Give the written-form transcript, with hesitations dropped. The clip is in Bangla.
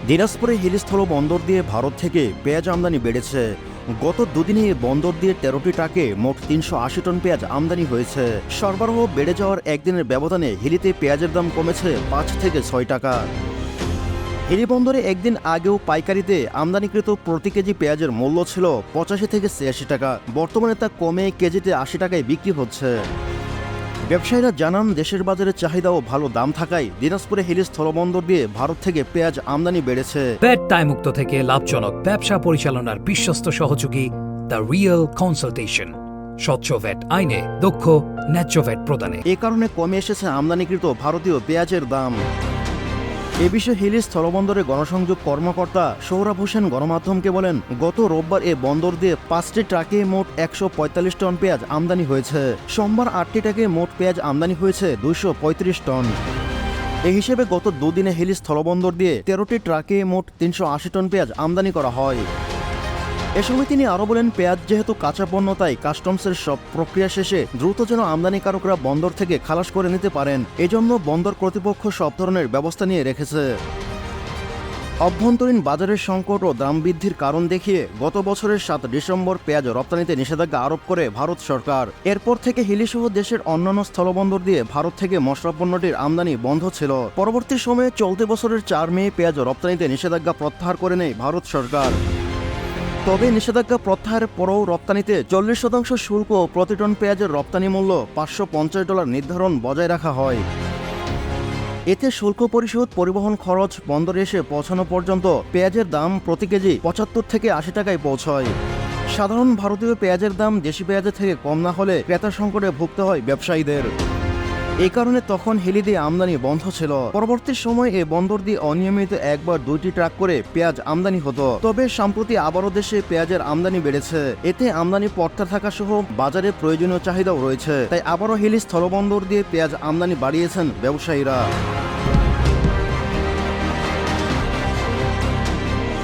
দিনাজপুরে হিলিস্থল বন্দর দিয়ে ভারত থেকে পেঁয়াজ আমদানি বেড়েছে। গত দুদিনে বন্দর দিয়ে 13টি ট্রাকে মোট 380 টন পেঁয়াজ আমদানি হয়েছে। সরবরাহ বেড়ে যাওয়ার একদিনের ব্যবধানে হিলিতে পেঁয়াজের দাম কমেছে 5 থেকে 6 টাকা। হিলি বন্দরে একদিন আগেও পাইকারিতে আমদানিকৃত প্রতি কেজি পেঁয়াজের মূল্য ছিল 85 থেকে 86 টাকা। বর্তমানে তা কমে কেজিতে 80 টাকায় বিক্রি হচ্ছে। ব্যবসায়ীরা জানান, দেশের বাজারে চাহিদা ও ভালো দাম থাকায় দিনাজপুরে হিলি স্থলবন্দর দিয়ে ভারত থেকে পেঁয়াজ আমদানি বেড়েছে। ভ্যাট দায়মুক্ত থেকে লাভজনক ব্যবসা পরিচালনার বিশ্বস্ত সহযোগী দ্য রিয়েল কনসালটেশন। স্বচ্ছ ভ্যাট আইনে দক্ষ ন্যায্য ভ্যাট প্রদানে এ কারণে কমে এসেছে আমদানিকৃত ভারতীয় পেঁয়াজের দাম। এ বিষয়ে হিলি স্থলবন্দরের গণসংযোগ কর্মকর্তা সৌরভ হোসেন গণমাধ্যমকে বলেন, গত রোববার এ বন্দর দিয়ে 5টি ট্রাকে মোট 145 টন পেঁয়াজ আমদানি হয়েছে। সোমবার 8টি ট্রাকে মোট পেঁয়াজ আমদানি হয়েছে 235 টন। এই হিসেবে গত দুদিনে হিলি স্থলবন্দর দিয়ে 13টি ট্রাকে মোট 380 টন পেঁয়াজ আমদানি করা হয়। এ সময় তিনি আরও বলেন, পেঁয়াজ যেহেতু কাঁচা পণ্য, তাই কাস্টমসের সব প্রক্রিয়া শেষে দ্রুত যেন আমদানিকারকরা বন্দর থেকে খালাস করে নিতে পারেন, এজন্য বন্দর কর্তৃপক্ষ সব ধরনের ব্যবস্থা নিয়ে রেখেছে। অভ্যন্তরীণ বাজারের সংকট ও দাম বৃদ্ধির কারণ দেখিয়ে গত বছরের 7 ডিসেম্বর পেঁয়াজ রপ্তানিতে নিষেধাজ্ঞা আরোপ করে ভারত সরকার। এরপর থেকে হিলিসহ দেশের অন্যান্য স্থলবন্দর দিয়ে ভারত থেকে মশলা পণ্যটির আমদানি বন্ধ ছিল। পরবর্তী সময়ে চলতি বছরের 4 মে পেঁয়াজ রপ্তানিতে নিষেধাজ্ঞা প্রত্যাহার করে নেয় ভারত সরকার। তবে নিষেধাজ্ঞা প্রত্যাহারের পরও রপ্তানিতে 40% শুল্ক ও প্রতি টন পেঁয়াজের রপ্তানি মূল্য $550 নির্ধারণ বজায় রাখা হয়। এতে শুল্ক পরিশোধ, পরিবহন খরচ, বন্দরে এসে পৌঁছানো পর্যন্ত পেঁয়াজের দাম প্রতি কেজি 75 থেকে 80 টাকায় পৌঁছয়। সাধারণ ভারতীয় পেঁয়াজের দাম দেশি পেঁয়াজের থেকে কম না হলে ক্রেতা সংকটে ভুগতে হয় ব্যবসায়ীদের। এই কারণে তখন হিলি দিয়ে আমদানি বন্ধ ছিল। পরবর্তী সময় এ বন্দর দিয়ে অনিয়মিত একবার 2টি ট্রাক করে পেঁয়াজ আমদানি হতো। তবে সম্প্রতি আবারও দেশে পেঁয়াজের আমদানি বেড়েছে। এতে আমদানি পড়তে থাকা সহ বাজারে প্রয়োজনীয় চাহিদাও রয়েছে। তাই আবারও হিলি স্থলবন্দর দিয়ে পেঁয়াজ আমদানি বাড়িয়েছেন ব্যবসায়ীরা।